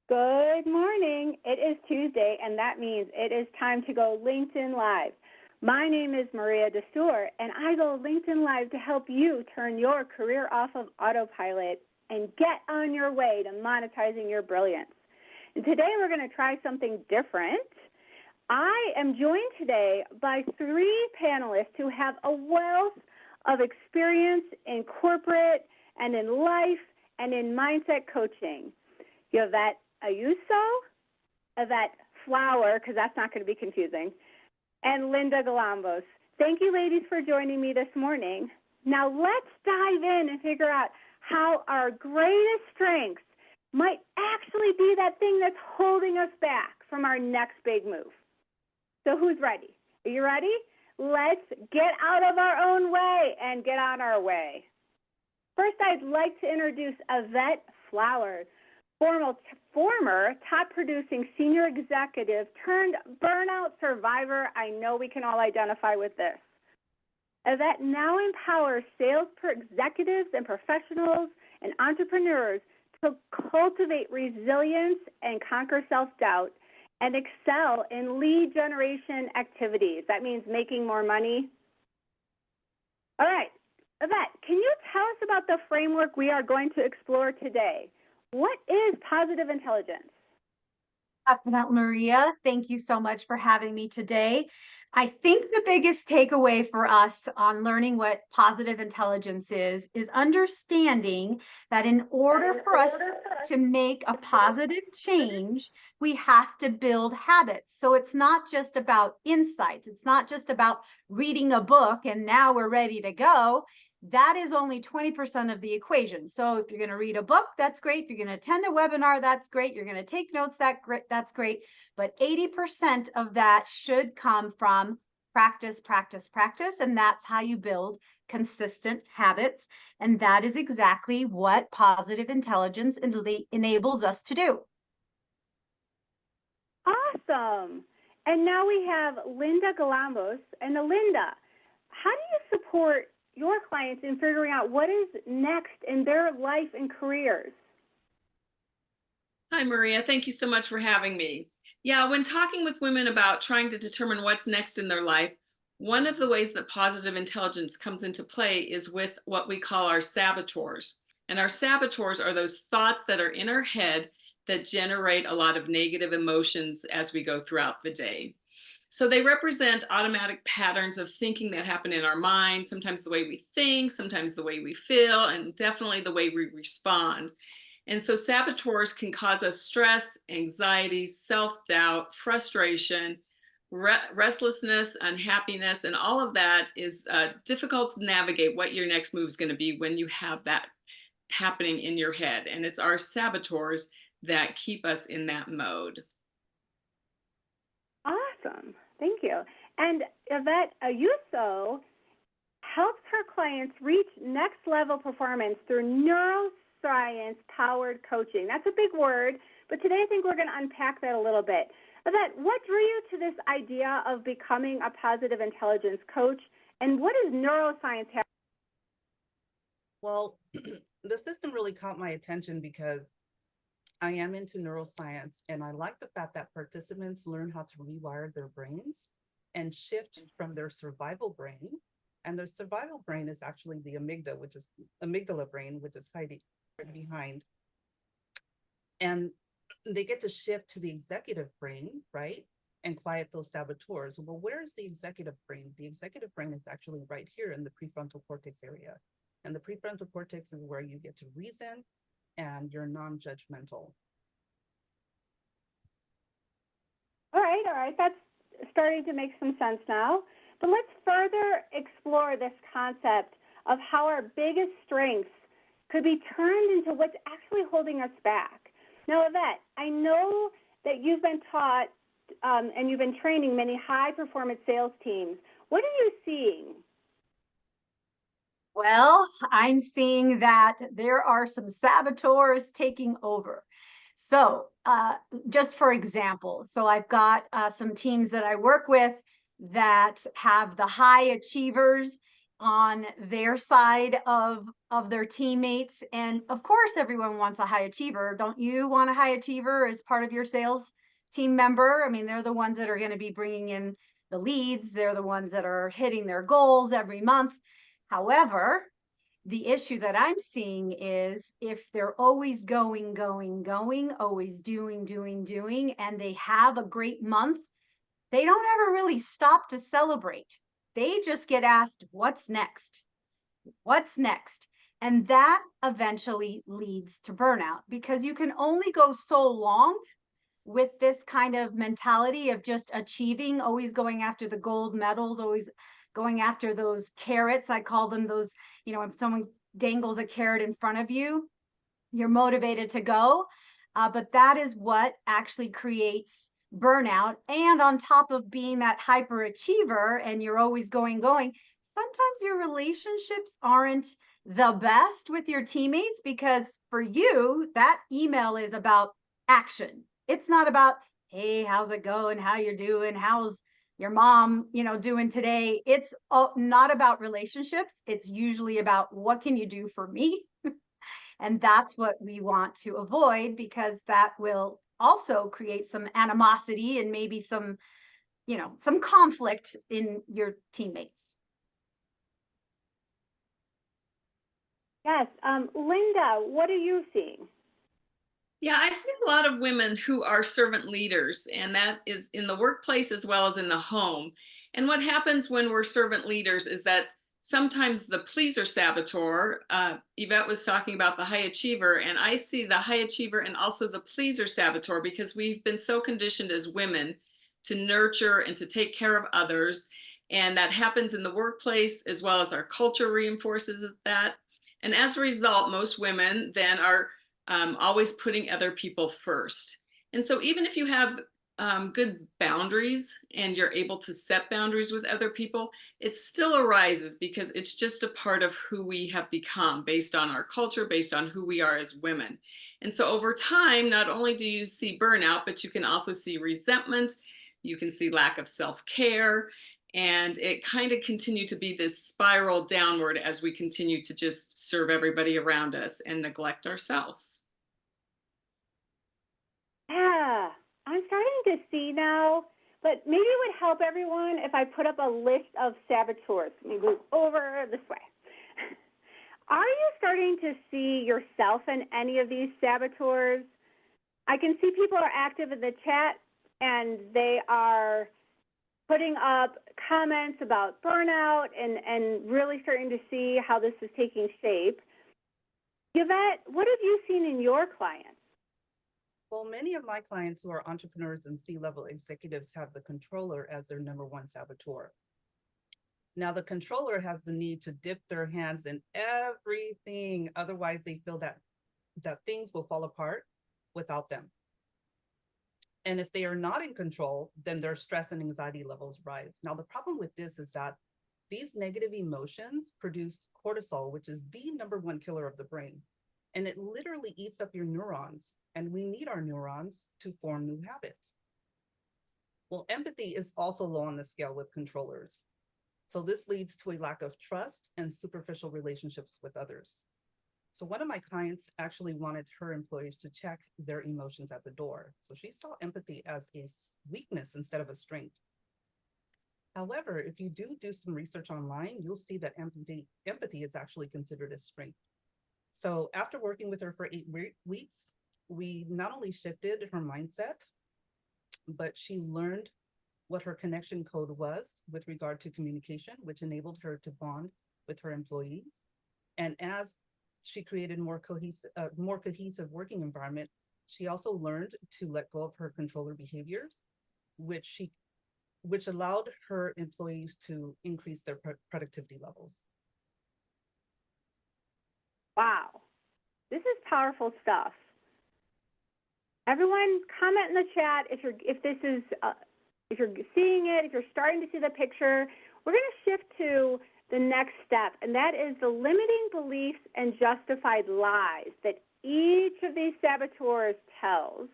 Good morning. It is Tuesday, and that means it is time to go LinkedIn Live. My name is Maria DeStour, and I go LinkedIn Live to help you turn your career off of autopilot and get on your way to monetizing your brilliance. And today we're going to try something different. I am joined today by three panelists who have a wealth of experience in corporate and in life and in mindset coaching. Yvette Ayuso, Yvette Flower, because that's not going to be confusing, and Linda Galambos. Thank you, ladies, for joining me this morning. Now let's dive in and figure out how our greatest strengths might actually be that thing that's holding us back from our next big move. So who's ready? Are you ready? Let's get out of our own way and get on our way. First, I'd like to introduce Yvette Flower, former top-producing senior executive turned burnout survivor. I know we can all identify with this. Yvette now empowers sales executives and professionals and entrepreneurs to cultivate resilience and conquer self-doubt and excel in lead generation activities. That means making more money. All right, Yvette, can you tell us about the framework we are going to explore today? What is positive intelligence? Definitely, Maria. Thank you so much for having me today. I think the biggest takeaway for us on learning what positive intelligence is understanding that in order for us to make a positive change, we have to build habits. So it's not just about insights. It's not just about reading a book and now we're ready to go. That is only 20% of the equation. So if you're going to read a book, that's great. If you're going to attend a webinar, that's great. You're going to take notes, that's great. But 80% of that should come from practice, practice, practice. And that's how you build consistent habits. And that is exactly what positive intelligence enables us to do. Awesome. And now we have Linda Galambos. And Linda, how do you support your clients in figuring out what is next in their life and careers? Hi, Maria. Thank you so much for having me. Yeah, when talking with women about trying to determine what's next in their life, one of the ways that positive intelligence comes into play is with what we call our saboteurs. And our saboteurs are those thoughts that are in our head that generate a lot of negative emotions as we go throughout the day. So they represent automatic patterns of thinking that happen in our mind, sometimes the way we think, sometimes the way we feel, and definitely the way we respond. And so saboteurs can cause us stress, anxiety, self-doubt, frustration, restlessness, unhappiness, and all of that is difficult to navigate what your next move is going to be when you have that happening in your head. And it's our saboteurs that keep us in that mode. Awesome. Thank you. And Yvette Ayuso helps her clients reach next level performance through neuroscience-powered coaching. That's a big word, but today I think we're going to unpack that a little bit. Yvette, what drew you to this idea of becoming a positive intelligence coach, and what does neuroscience have? Well, the system really caught my attention because I am into neuroscience, and I like the fact that participants learn how to rewire their brains and shift from their survival brain. And their survival brain is actually the amygdala brain, which is hiding behind. And they get to shift to the executive brain, right? And quiet those saboteurs. Well, where's the executive brain? The executive brain is actually right here in the prefrontal cortex area. And the prefrontal cortex is where you get to reason and you're non-judgmental. All right, that's starting to make some sense now. But let's further explore this concept of how our biggest strengths could be turned into what's actually holding us back. Now, Yvette, I know that you've been taught and you've been training many high-performance sales teams. What are you seeing? Well, I'm seeing that there are some saboteurs taking over. So just for example, so I've got some teams that I work with that have the high achievers on their side of their teammates. And of course, everyone wants a high achiever. Don't you want a high achiever as part of your sales team member? I mean, they're the ones that are going to be bringing in the leads. They're the ones that are hitting their goals every month. However, the issue that I'm seeing is if they're always going, always doing, and they have a great month, they don't ever really stop to celebrate. They just get asked, what's next? What's next? And that eventually leads to burnout because you can only go so long with this kind of mentality of just achieving, always going after the gold medals, always going after those carrots. I call them those, when someone dangles a carrot in front of you, you're motivated to go. But that is what actually creates burnout. And on top of being that hyperachiever and you're always going, sometimes your relationships aren't the best with your teammates because for you, that email is about action. It's not about, hey, how's it going? How you're doing? How's your mom, doing today? It's not about relationships. It's usually about what can you do for me? And that's what we want to avoid because that will also create some animosity and maybe some conflict in your teammates. Yes. Linda, what are you seeing? Yeah, I see a lot of women who are servant leaders, and that is in the workplace as well as in the home. And what happens when we're servant leaders is that sometimes the pleaser saboteur, Yvette was talking about the high achiever, and I see the high achiever and also the pleaser saboteur because we've been so conditioned as women to nurture and to take care of others. And that happens in the workplace as well as our culture reinforces that. And as a result, most women then are always putting other people first. And so even if you have good boundaries and you're able to set boundaries with other people, it still arises because it's just a part of who we have become based on our culture, based on who we are as women. And so over time, not only do you see burnout, but you can also see resentment, you can see lack of self-care, and it kind of continued to be this spiral downward as we continue to just serve everybody around us and neglect ourselves. Yeah, I'm starting to see now, but maybe it would help everyone if I put up a list of saboteurs. Let me move over this way. Are you starting to see yourself in any of these saboteurs? I can see people are active in the chat and they are putting up comments about burnout and really starting to see how this is taking shape. Yvette, what have you seen in your clients? Well, many of my clients who are entrepreneurs and C-level executives have the controller as their number one saboteur. Now, the controller has the need to dip their hands in everything. Otherwise, they feel that things will fall apart without them. And if they are not in control, then their stress and anxiety levels rise. Now, the problem with this is that these negative emotions produce cortisol, which is the number one killer of the brain. And it literally eats up your neurons. And we need our neurons to form new habits. Well, empathy is also low on the scale with controllers. So this leads to a lack of trust and superficial relationships with others. So one of my clients actually wanted her employees to check their emotions at the door. So she saw empathy as a weakness instead of a strength. However, if you do some research online, you'll see that empathy is actually considered a strength. So after working with her for 8 weeks, we not only shifted her mindset, but she learned what her connection code was with regard to communication, which enabled her to bond with her employees. And as she created more cohesive working environment, she also learned to let go of her controller behaviors, which allowed her employees to increase their productivity levels. Wow, this is powerful stuff. Everyone, comment in the chat if you're seeing it, if you're starting to see the picture. We're going to shift to the next step, and that is the limiting beliefs and justified lies that each of these saboteurs tells.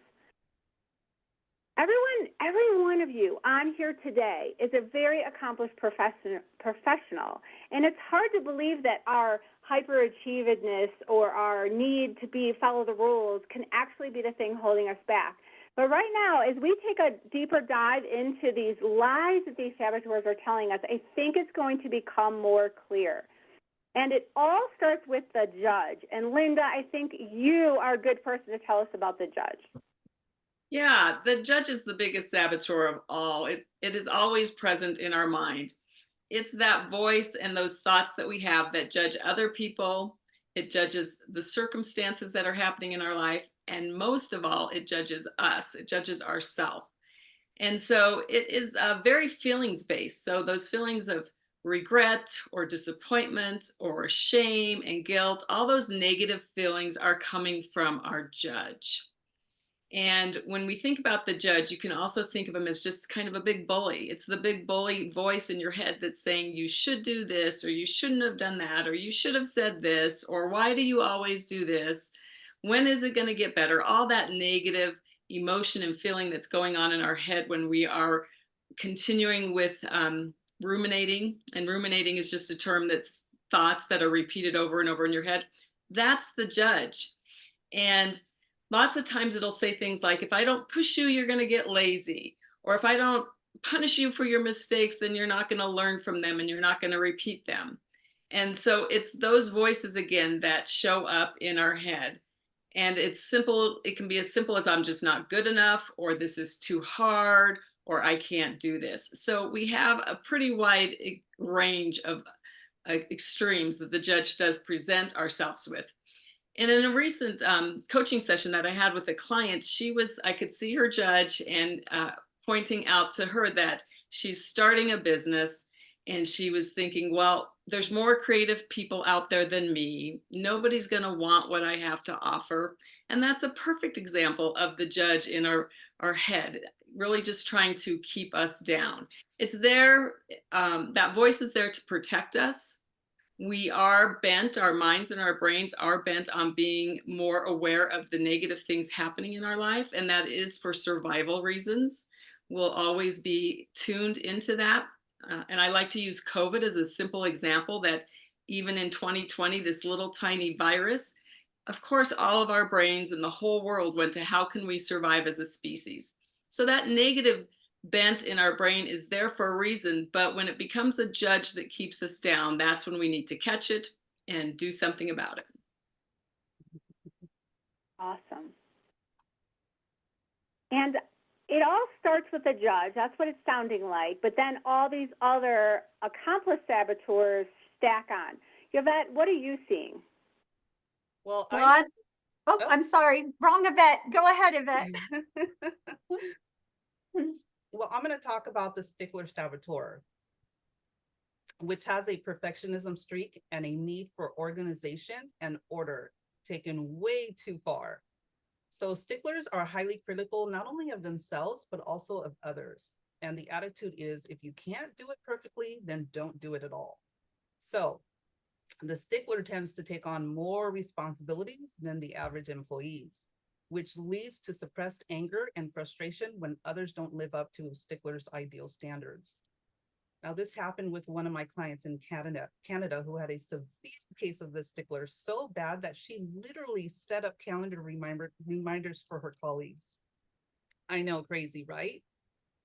Every one of you on here today is a very accomplished professional, and it's hard to believe that our hyperachievedness or our need to follow the rules can actually be the thing holding us back. But right now, as we take a deeper dive into these lies that these saboteurs are telling us, I think it's going to become more clear. And it all starts with the judge. And Linda, I think you are a good person to tell us about the judge. Yeah, the judge is the biggest saboteur of all. It is always present in our mind. It's that voice and those thoughts that we have that judge other people. It judges the circumstances that are happening in our life. And most of all, it judges us. It judges ourselves. And so it is very feelings based. So those feelings of regret or disappointment or shame and guilt, all those negative feelings are coming from our judge. And when we think about the judge, you can also think of him as just kind of a big bully. It's the big bully voice in your head that's saying you should do this, or you shouldn't have done that, or you should have said this, or why do you always do this? When is it going to get better? All that negative emotion and feeling that's going on in our head when we are continuing with ruminating. And ruminating is just a term that's thoughts that are repeated over and over in your head. That's the judge. And lots of times it'll say things like, if I don't push you, you're going to get lazy. Or if I don't punish you for your mistakes, then you're not going to learn from them and you're not going to repeat them. And so it's those voices again that show up in our head. And it's simple. It can be as simple as I'm just not good enough, or this is too hard, or I can't do this. So we have a pretty wide range of extremes that the judge does present ourselves with. And in a recent coaching session that I had with a client, I could see her judge and pointing out to her that she's starting a business, and she was thinking, well, there's more creative people out there than me. Nobody's going to want what I have to offer. And that's a perfect example of the judge in our head, really just trying to keep us down. It's there, that voice is there to protect us. We are bent, our minds and our brains are bent on being more aware of the negative things happening in our life, and that is for survival reasons. We'll always be tuned into that. And I like to use COVID as a simple example that even in 2020, this little tiny virus, of course, all of our brains and the whole world went to how can we survive as a species? So that negative bent in our brain is there for a reason, but when it becomes a judge that keeps us down, that's when we need to catch it and do something about it. Awesome. And it all starts with the judge. That's what it's sounding like. But then all these other accomplice saboteurs stack on. Yvette, what are you seeing? Well, I'm sorry. Wrong Yvette. Go ahead, Yvette. Well, I'm going to talk about the stickler saboteur, which has a perfectionism streak and a need for organization and order taken way too far. So sticklers are highly critical, not only of themselves, but also of others. And the attitude is, if you can't do it perfectly, then don't do it at all. So the stickler tends to take on more responsibilities than the average employees, which leads to suppressed anger and frustration when others don't live up to sticklers' ideal standards. Now, this happened with one of my clients in Canada who had a severe case of the stickler, so bad that she literally set up calendar reminders for her colleagues. I know, crazy, right?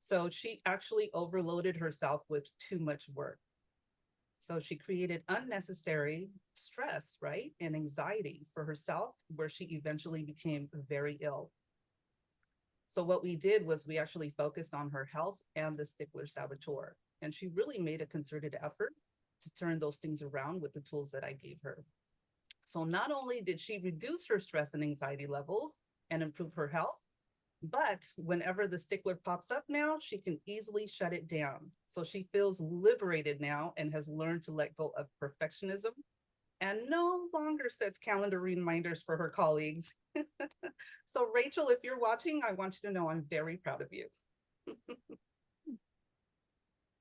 So she actually overloaded herself with too much work. So she created unnecessary stress, right, and anxiety for herself, where she eventually became very ill. So what we did was we actually focused on her health and the stickler saboteur. And she really made a concerted effort to turn those things around with the tools that I gave her. So not only did she reduce her stress and anxiety levels and improve her health, but whenever the stickler pops up now, she can easily shut it down. So she feels liberated now and has learned to let go of perfectionism and no longer sets calendar reminders for her colleagues. So Rachel, if you're watching, I want you to know I'm very proud of you.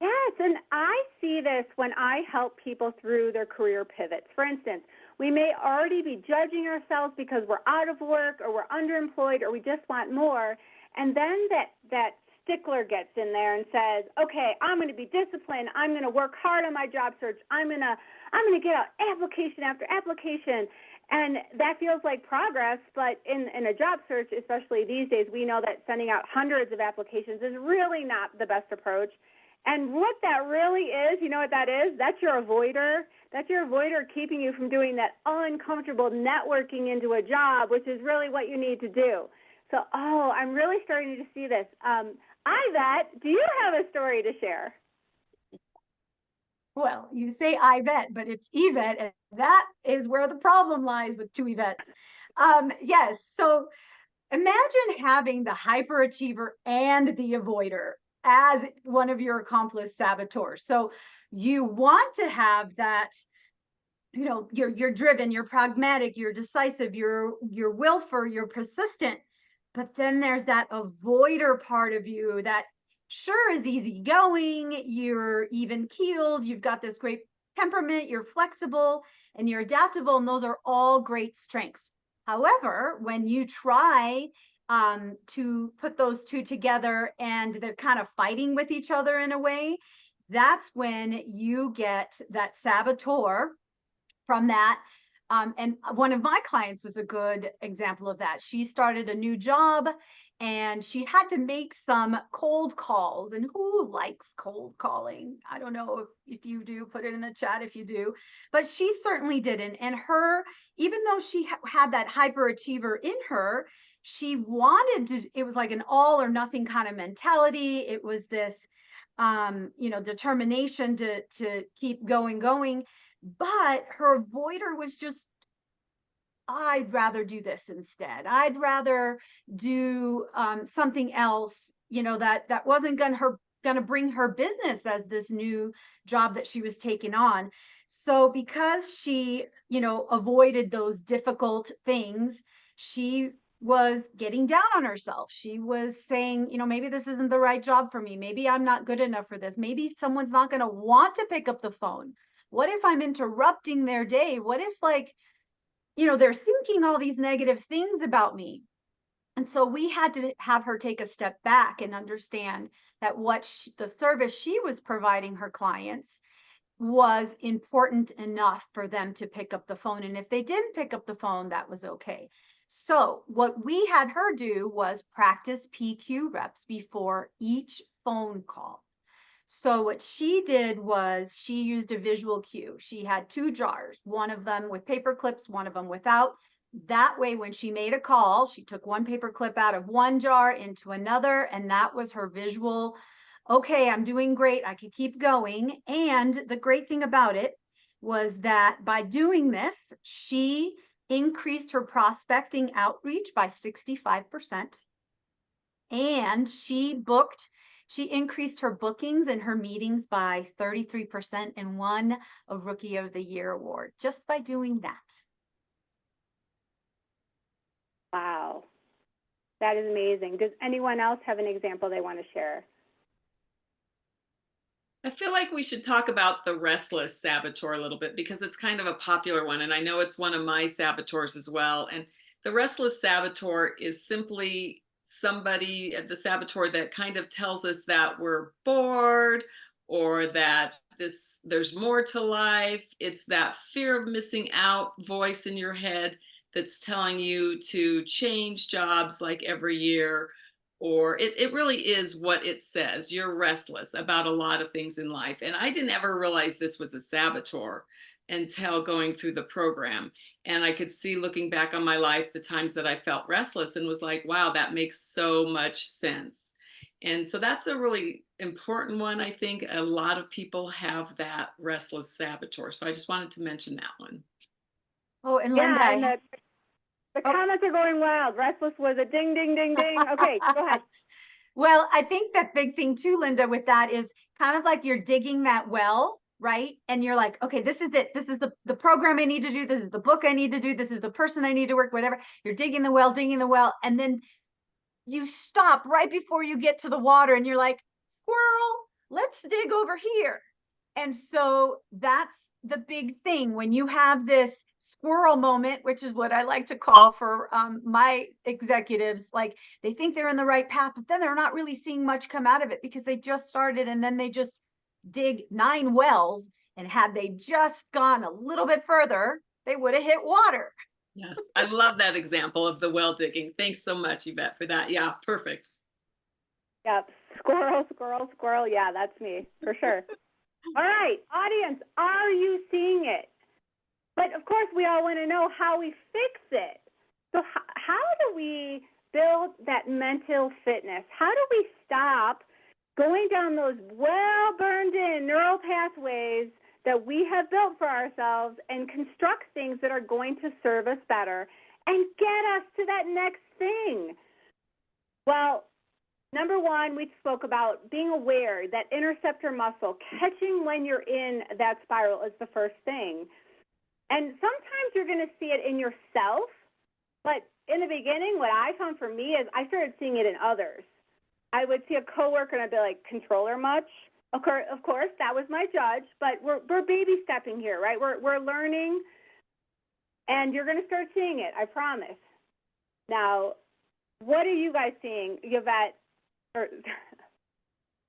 Yes, and I see this when I help people through their career pivots. For instance, We may already be judging ourselves because we're out of work or we're underemployed or we just want more. And then that stickler gets in there and says, okay, I'm going to be disciplined. I'm going to work hard on my job search. I'm going to get out application after application. And that feels like progress, but in a job search, especially these days, we know that sending out hundreds of applications is really not the best approach. And what that really is, you know what that is? That's your avoider. That's your avoider keeping you from doing that uncomfortable networking into a job, which is really what you need to do. So, I'm really starting to see this. Yvette, do you have a story to share? Well, you say Yvette, but it's Yvette, and that is where the problem lies with two Yvettes. Yes, so imagine having the hyperachiever and the avoider as one of your accomplice saboteurs. So you want to have that, you're driven, you're pragmatic, you're decisive, you're willful, you're persistent. But then there's that avoider part of you that sure is easygoing, you're even keeled, you've got this great temperament, you're flexible and you're adaptable, and those are all great strengths. However, when you try to put those two together and they're kind of fighting with each other in a way, that's when you get that saboteur from that. And one of my clients was a good example of that. She started a new job and she had to make some cold calls. And who likes cold calling? I don't know if you do, put it in the chat if you do, but she certainly didn't. And even though she had that hyperachiever in her, she wanted to, it was like an all or nothing kind of mentality. It was this, determination to keep going. But her avoider was just, I'd rather do this instead. I'd rather do something else, that wasn't going to bring her business as this new job that she was taking on. So because she, avoided those difficult things, she was getting down on herself. She was saying, maybe this isn't the right job for me. Maybe I'm not good enough for this. Maybe someone's not going to want to pick up the phone. What if I'm interrupting their day? What if they're thinking all these negative things about me? And so we had to have her take a step back and understand that the service she was providing her clients was important enough for them to pick up the phone. And if they didn't pick up the phone, that was okay. So what we had her do was practice PQ reps before each phone call. So what she did was she used a visual cue. She had 2 jars, one of them with paper clips, one of them without. That way, when she made a call, she took one paper clip out of one jar into another, and that was her visual. Okay, I'm doing great. I can keep going. And the great thing about it was that by doing this, she increased her prospecting outreach by 65%. And she increased her bookings and her meetings by 33% and won a Rookie of the Year award just by doing that. Wow. That is amazing. Does anyone else have an example they want to share? I feel like we should talk about the restless saboteur a little bit because it's kind of a popular one. And I know it's one of my saboteurs as well. And the restless saboteur is simply the saboteur that kind of tells us that we're bored or that there's more to life. It's that fear of missing out voice in your head that's telling you to change jobs like every year. Or it really is what it says. You're restless about a lot of things in life. And I didn't ever realize this was a saboteur until going through the program. And I could see, looking back on my life, the times that I felt restless and was like, wow, that makes so much sense. And so that's a really important one. I think a lot of people have that restless saboteur. So I just wanted to mention that one. Oh, and Linda. Yeah, and the comments are going wild. Restless was a ding, ding, ding, ding. Okay, go ahead. Well, I think that big thing too, Linda, with that is kind of like you're digging that well, right? And you're like, okay, this is it. This is the program I need to do. This is the book I need to do. This is the person I need to work, whatever. You're digging the well. And then you stop right before you get to the water and you're like, squirrel, let's dig over here. And so that's the big thing. When you have this squirrel moment, which is what I like to call for my executives. Like they think they're in the right path, but then they're not really seeing much come out of it because they just started and then they just dig 9 wells. And had they just gone a little bit further, they would have hit water. Yes, I love that example of the well digging. Thanks so much, Yvette, for that. Yeah, perfect. Yep. Squirrel, squirrel, squirrel. Yeah, that's me for sure. All right, audience, are you seeing it? But of course, we all want to know how we fix it. So, how do we build that mental fitness? How do we stop going down those well burned in neural pathways that we have built for ourselves and construct things that are going to serve us better and get us to that next thing? Well, number one, we spoke about being aware, that interceptor muscle, catching when you're in that spiral is the first thing. And sometimes you're going to see it in yourself, but in the beginning, what I found for me is I started seeing it in others. I would see a coworker and I'd be like, controller much? Of course, that was my judge, but we're baby stepping here, right? We're learning, and you're going to start seeing it, I promise. Now, what are you guys seeing, Yvette? Or,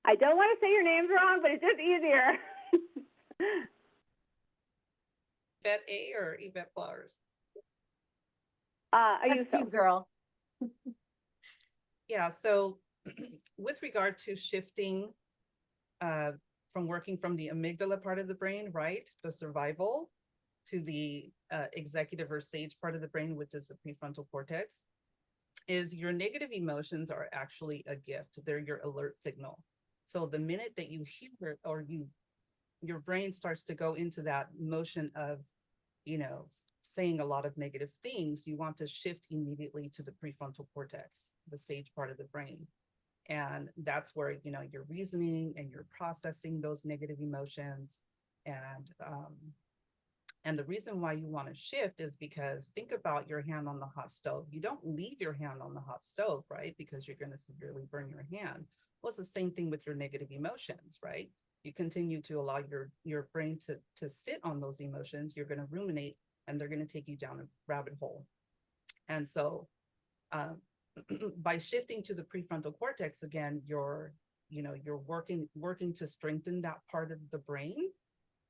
I don't want to say your names wrong, but it's just easier. Yvette A or Yvette Flowers? Are you That's you, girl. Yeah, so with regard to shifting from working from the amygdala part of the brain, right, the survival, to the executive or sage part of the brain, which is the prefrontal cortex, is your negative emotions are actually a gift. They're your alert signal. So the minute that you hear it, or your brain starts to go into that motion of, saying a lot of negative things, you want to shift immediately to the prefrontal cortex, the sage part of the brain. And that's where, you're reasoning and you're processing those negative emotions. And the reason why you want to shift is because think about your hand on the hot stove. You don't leave your hand on the hot stove, right? Because you're going to severely burn your hand. Well, it's the same thing with your negative emotions, right? You continue to allow your brain to sit on those emotions. You're going to ruminate, and they're going to take you down a rabbit hole. And so by shifting to the prefrontal cortex, again, you're working to strengthen that part of the brain,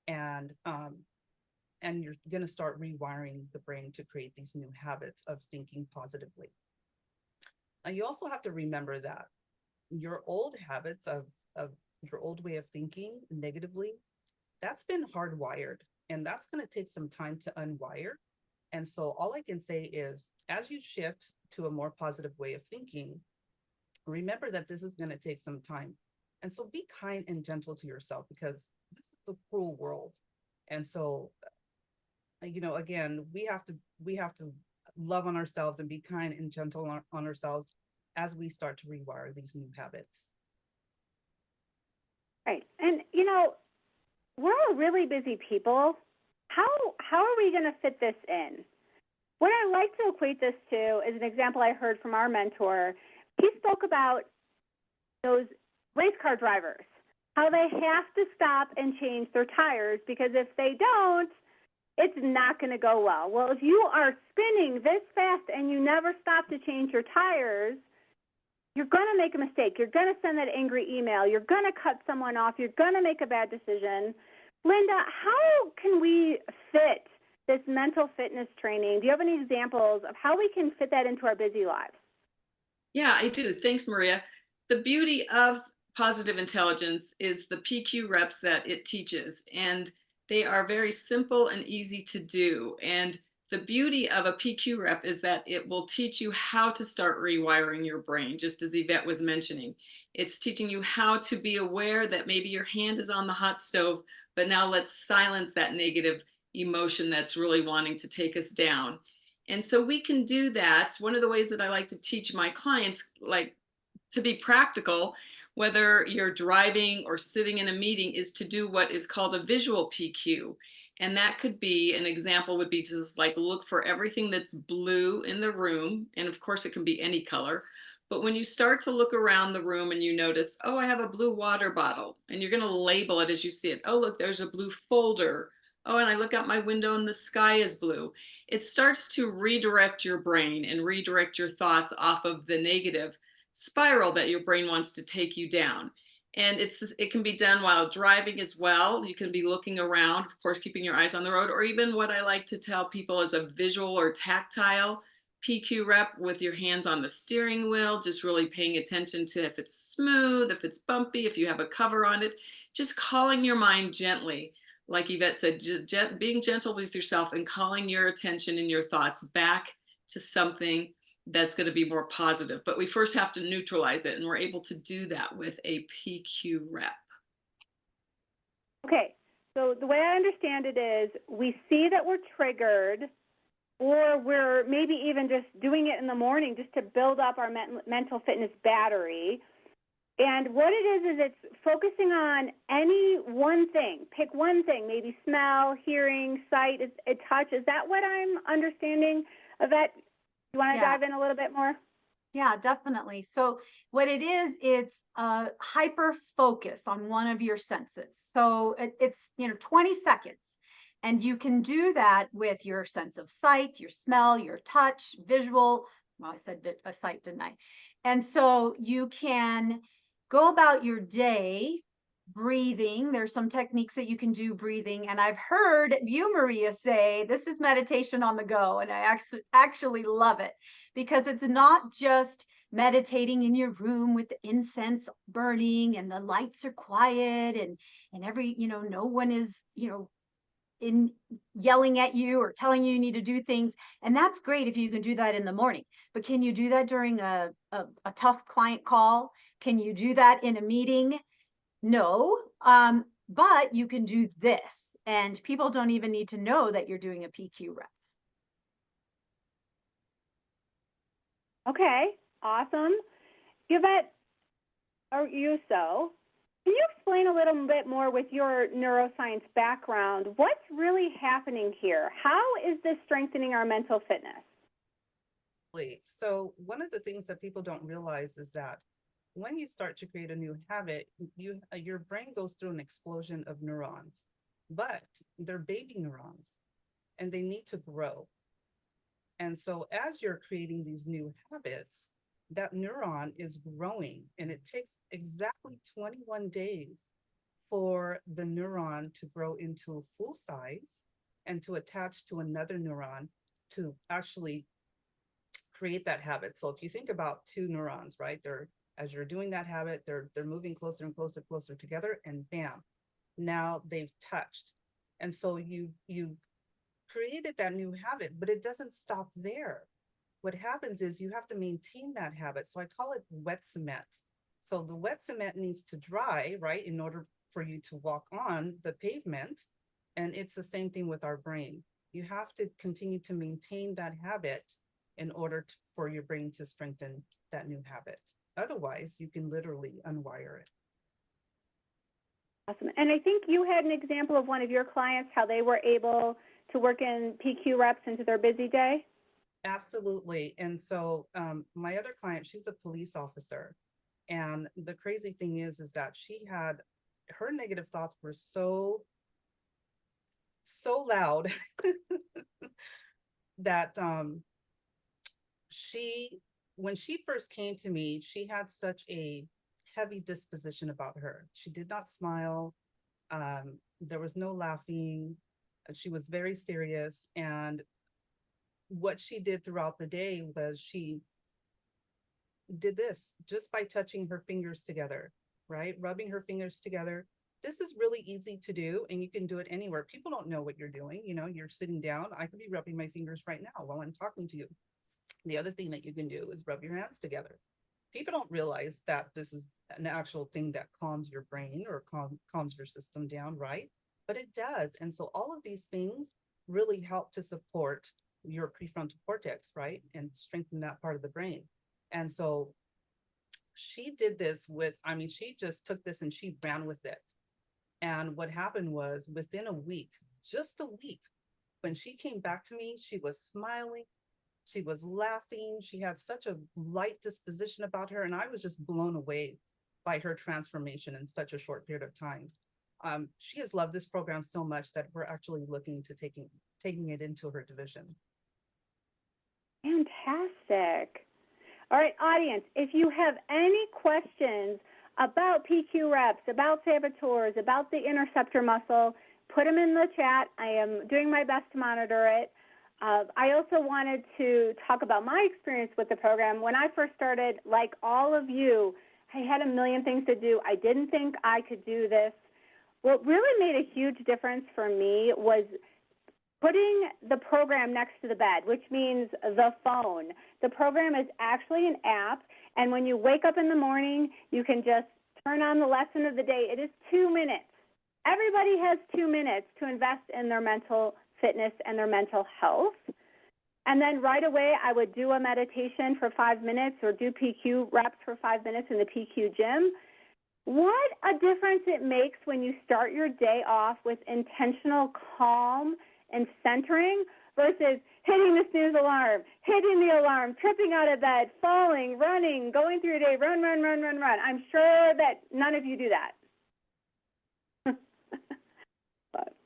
and you're going to start rewiring the brain to create these new habits of thinking positively. And you also have to remember that your old habits of your old way of thinking negatively, that's been hardwired, and that's going to take some time to unwire. And so all I can say is, as you shift to a more positive way of thinking, remember that this is going to take some time. And so be kind and gentle to yourself, because this is a cruel world. And so, again, we have to love on ourselves and be kind and gentle on ourselves as we start to rewire these new habits. Right. And, we're all really busy people. How are we going to fit this in? What I like to equate this to is an example I heard from our mentor. He spoke about those race car drivers, how they have to stop and change their tires, because if they don't, it's not going to go well. Well, if you are spinning this fast and you never stop to change your tires, you're going to make a mistake. You're going to send that angry email. You're going to cut someone off. You're going to make a bad decision. Linda, how can we fit this mental fitness training? Do you have any examples of how we can fit that into our busy lives? Yeah, I do. Thanks, Maria. The beauty of positive intelligence is the PQ reps that it teaches, and they are very simple and easy to do. And the beauty of a PQ rep is that it will teach you how to start rewiring your brain, just as Yvette was mentioning. It's teaching you how to be aware that maybe your hand is on the hot stove, but now let's silence that negative emotion that's really wanting to take us down. And so we can do that. One of the ways that I like to teach my clients, like to be practical, whether you're driving or sitting in a meeting, is to do what is called a visual PQ. And that could be, an example would be to just like look for everything that's blue in the room. And of course it can be any color. But when you start to look around the room and you notice, oh, I have a blue water bottle, and you're going to label it as you see it. Oh, look, there's a blue folder. Oh, and I look out my window and the sky is blue. It starts to redirect your brain and redirect your thoughts off of the negative spiral that your brain wants to take you down. And it can be done while driving as well. You can be looking around, of course, keeping your eyes on the road, or even what I like to tell people is a visual or tactile PQ rep with your hands on the steering wheel, just really paying attention to if it's smooth, if it's bumpy, if you have a cover on it, just calling your mind gently, like Yvette said, being gentle with yourself and calling your attention and your thoughts back to something that's going to be more positive. But we first have to neutralize it, and we're able to do that with a PQ rep. Okay, so the way I understand it is we see that we're triggered, or we're maybe even just doing it in the morning just to build up our mental fitness battery. And what it is it's focusing on any one thing. Pick one thing, maybe smell, hearing, sight, touch. Is that what I'm understanding of that? You want to dive in a little bit more? Yeah, definitely. So what it is, it's a hyper focus on one of your senses. So it's 20 seconds. And you can do that with your sense of sight, your smell, your touch, visual. Well, I said a sight, didn't I? And so you can go about your day breathing. There's some techniques that you can do breathing. And I've heard you, Maria, say this is meditation on the go. And I actually love it, because it's not just meditating in your room with the incense burning and the lights are quiet and every, no one is, in yelling at you or telling you need to do things. And that's great if you can do that in the morning. But can you do that during a tough client call? Can you do that in a meeting? No. But you can do this. And people don't even need to know that you're doing a PQ rep. Okay, awesome. Yvette, or Yuso, can you explain a little bit more with your neuroscience background? What's really happening here? How is this strengthening our mental fitness? So one of the things that people don't realize is that when you start to create a new habit, your brain goes through an explosion of neurons, but they're baby neurons and they need to grow. And so as you're creating these new habits, that neuron is growing, and it takes exactly 21 days for the neuron to grow into full size and to attach to another neuron to actually create that habit. So if you think about two neurons, right, as you're doing that habit, they're moving closer and closer together, and bam, now they've touched. And so you've created that new habit, but it doesn't stop there. What happens is you have to maintain that habit. So I call it wet cement. So the wet cement needs to dry, right, in order for you to walk on the pavement. And it's the same thing with our brain. You have to continue to maintain that habit in order for your brain to strengthen that new habit. Otherwise, you can literally unwire it. Awesome. And I think you had an example of one of your clients, how they were able to work in PQ reps into their busy day. Absolutely. And so my other client, she's a police officer. And the crazy thing is that her negative thoughts were so loud that when she first came to me, she had such a heavy disposition about her. She did not smile. There was no laughing. She was very serious. And what she did throughout the day was she did this just by touching her fingers together, right? Rubbing her fingers together. This is really easy to do, and you can do it anywhere. People don't know what you're doing. You're sitting down. I could be rubbing my fingers right now while I'm talking to you. The other thing that you can do is rub your hands together. People don't realize that this is an actual thing that calms your brain or calms your system down, right? But it does. And so all of these things really help to support your prefrontal cortex, right? And strengthen that part of the brain. And so she did this she just took this and she ran with it. And what happened was within a week, just a week, when she came back to me, she was smiling, she was laughing, she had such a light disposition about her. And I was just blown away by her transformation in such a short period of time. She has loved this program so much that we're actually looking to taking it into her division. Fantastic. All right, audience, if you have any questions about PQ reps, about saboteurs, about the interceptor muscle, put them in the chat. I am doing my best to monitor it. I also wanted to talk about my experience with the program. When I first started, like all of you, I had a million things to do. I didn't think I could do this. What really made a huge difference for me was putting the program next to the bed, which means the phone. The program is actually an app, and when you wake up in the morning, you can just turn on the lesson of the day. It is 2 minutes. Everybody has 2 minutes to invest in their mental fitness and their mental health. And then right away, I would do a meditation for 5 minutes or do PQ reps for 5 minutes in the PQ gym. What a difference it makes when you start your day off with intentional calm and centering versus hitting the snooze alarm, hitting the alarm, tripping out of bed, falling, running, going through your day, run. I'm sure that none of you do that.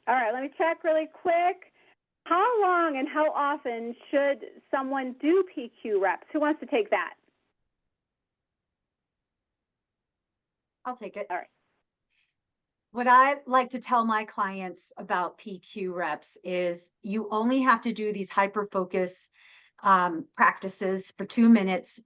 All right, let me check really quick. How long and how often should someone do PQ reps? Who wants to take that? I'll take it. All right. What I like to tell my clients about PQ reps is you only have to do these hyper-focus practices for 2 minutes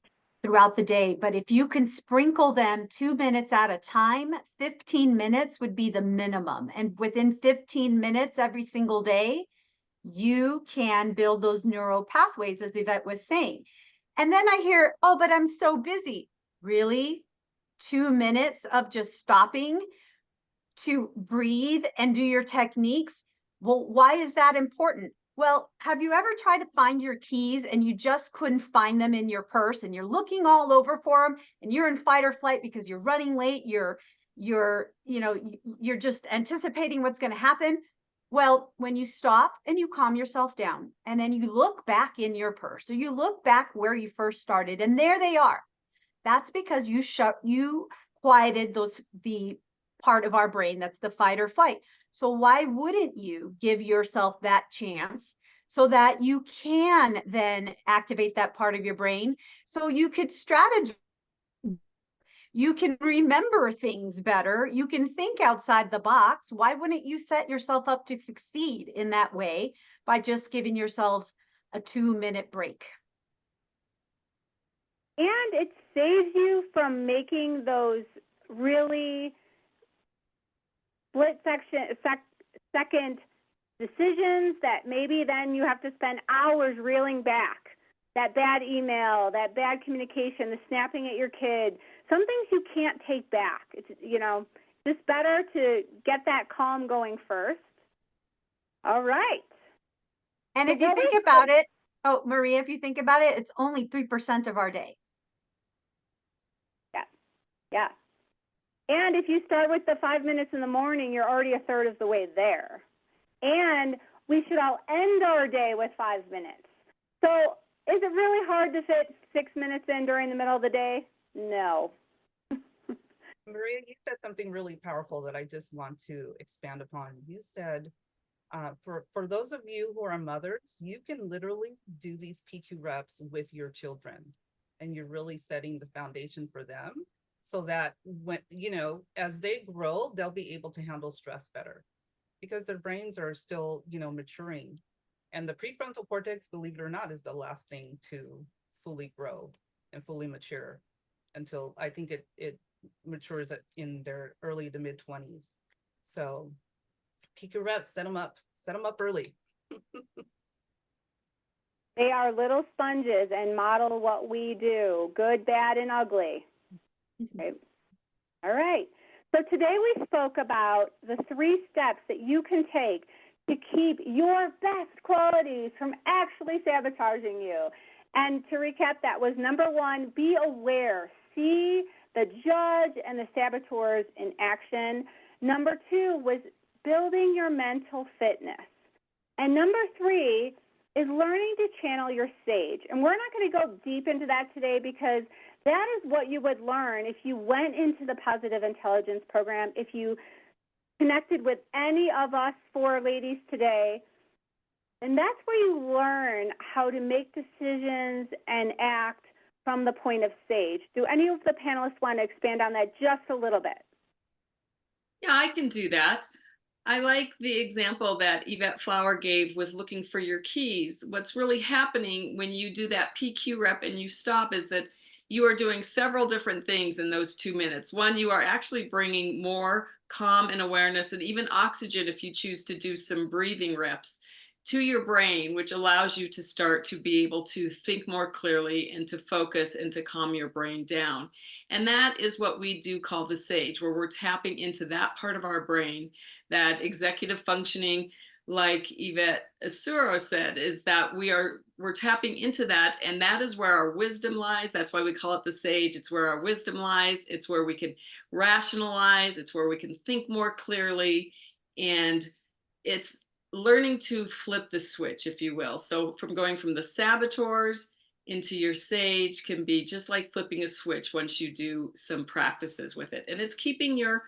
throughout the day. But if you can sprinkle them 2 minutes at a time, 15 minutes would be the minimum. And within 15 minutes every single day, you can build those neural pathways, as Yvette was saying. And then I hear, oh, but I'm so busy. Really? 2 minutes of just stopping to breathe and do your techniques? Well, why is that important? Well, have you ever tried to find your keys and you just couldn't find them in your purse and you're looking all over for them and you're in fight or flight because you're running late, you're just anticipating what's going to happen? Well, when you stop and you calm yourself down and then you look back in your purse or you look back where you first started and there they are. That's because you quieted the part of our brain that's the fight or flight. So why wouldn't you give yourself that chance so that you can then activate that part of your brain so you could strategize? You can remember things better. You can think outside the box. Why wouldn't you set yourself up to succeed in that way by just giving yourself a 2-minute break? And it saves you from making those really split-second decisions that maybe then you have to spend hours reeling back. That bad email, that bad communication, the snapping at your kid. Some things you can't take back. It's, just better to get that calm going first. All right. And if you think about it, oh, Maria, if you think about it, it's only 3% of our day. Yeah. And if you start with the 5 minutes in the morning, you're already a third of the way there. And we should all end our day with 5 minutes. So is it really hard to fit 6 minutes in during the middle of the day? No. Maria, you said something really powerful that I just want to expand upon. You said, for those of you who are mothers, you can literally do these PQ reps with your children, and you're really setting the foundation for them so that when, as they grow, they'll be able to handle stress better because their brains are still, maturing. And the prefrontal cortex, believe it or not, is the last thing to fully grow and fully mature until I think it matures in their early to mid 20s. So PQ reps, set them up early. They are little sponges and model what we do, good, bad, and ugly. Okay. All right. So today we spoke about the 3 steps that you can take to keep your best qualities from actually sabotaging you. And to recap, that was number 1, be aware. See the judge and the saboteurs in action. Number 2 was building your mental fitness. And number 3 is learning to channel your sage. And we're not going to go deep into that today because that is what you would learn if you went into the Positive Intelligence program, if you connected with any of us four ladies today, and that's where you learn how to make decisions and act from the point of sage. Do any of the panelists want to expand on that just a little bit? Yeah, I can do that. I like the example that Yvette Flower gave with looking for your keys. What's really happening when you do that PQ rep and you stop is that you are doing several different things in those 2 minutes. One, you are actually bringing more calm and awareness and even oxygen if you choose to do some breathing reps to your brain, which allows you to start to be able to think more clearly and to focus and to calm your brain down. And that is what we do call the sage, where we're tapping into that part of our brain, that executive functioning, like Yvette Asuro said, is that we're tapping into that, and that is where our wisdom lies. That's why we call it the sage. It's where our wisdom lies. It's where we can rationalize. It's where we can think more clearly, and it's learning to flip the switch, if you will. So from going from the saboteurs into your sage can be just like flipping a switch once you do some practices with it. And it's keeping your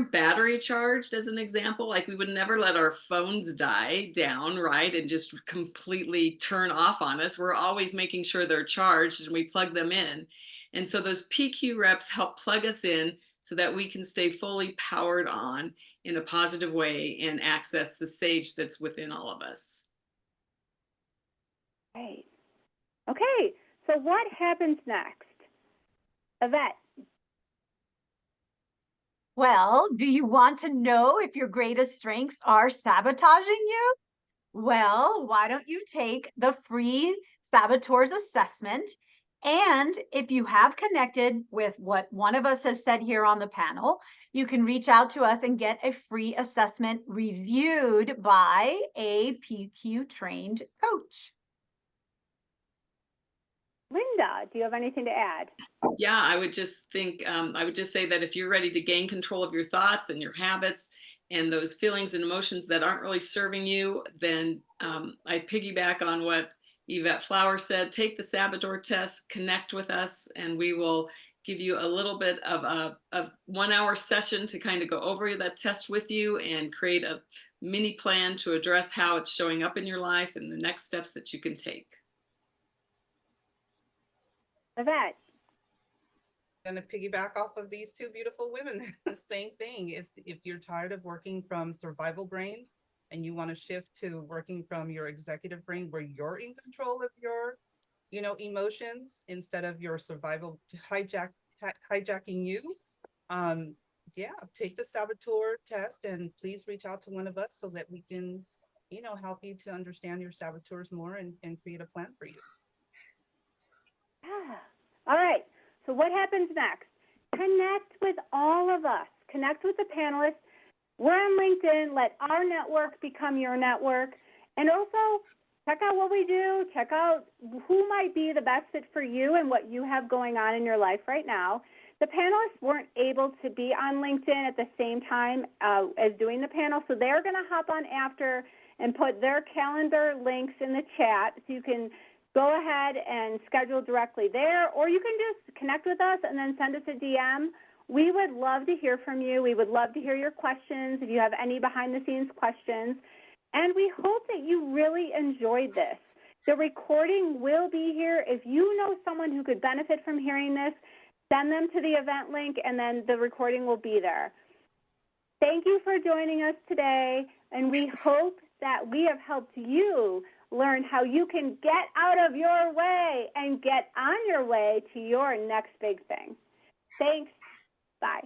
battery charged, as an example. Like, we would never let our phones die down, right, and just completely turn off on us. We're always making sure they're charged and we plug them in. And so those PQ reps help plug us in so that we can stay fully powered on in a positive way and access the sage that's within all of us. Right. Okay, so what happens next? Yvette. Well, do you want to know if your greatest strengths are sabotaging you? Well, why don't you take the free saboteurs assessment? And if you have connected with what one of us has said here on the panel, you can reach out to us and get a free assessment reviewed by a PQ trained coach. Linda, do you have anything to add? Yeah, I would just say that if you're ready to gain control of your thoughts and your habits and those feelings and emotions that aren't really serving you, then I piggyback on what Yvette Flower said. Take the saboteur test, connect with us, and we will give you a little bit of a 1 hour session to kind of go over that test with you and create a mini plan to address how it's showing up in your life and the next steps that you can take. Yvette. Going to piggyback off of these two beautiful women. Same thing is, if you're tired of working from survival brain and you want to shift to working from your executive brain, where you're in control of your, emotions instead of your survival hijacking you. Yeah, take the saboteur test and please reach out to one of us so that we can, help you to understand your saboteurs more and create a plan for you. Yeah. All right. So what happens next? Connect with all of us. Connect with the panelists. We're on LinkedIn. Let our network become your network. And also, check out what we do. Check out who might be the best fit for you and what you have going on in your life right now. The panelists weren't able to be on LinkedIn at the same time as doing the panel, so they're going to hop on after and put their calendar links in the chat so you can go ahead and schedule directly there, or you can just connect with us and then send us a DM. We would love to hear from you. We would love to hear your questions if you have any behind-the-scenes questions. And we hope that you really enjoyed this. The recording will be here. If you know someone who could benefit from hearing this, send them to the event link, and then the recording will be there. Thank you for joining us today, and we hope that we have helped you learn how you can get out of your way and get on your way to your next big thing. Thanks. Bye.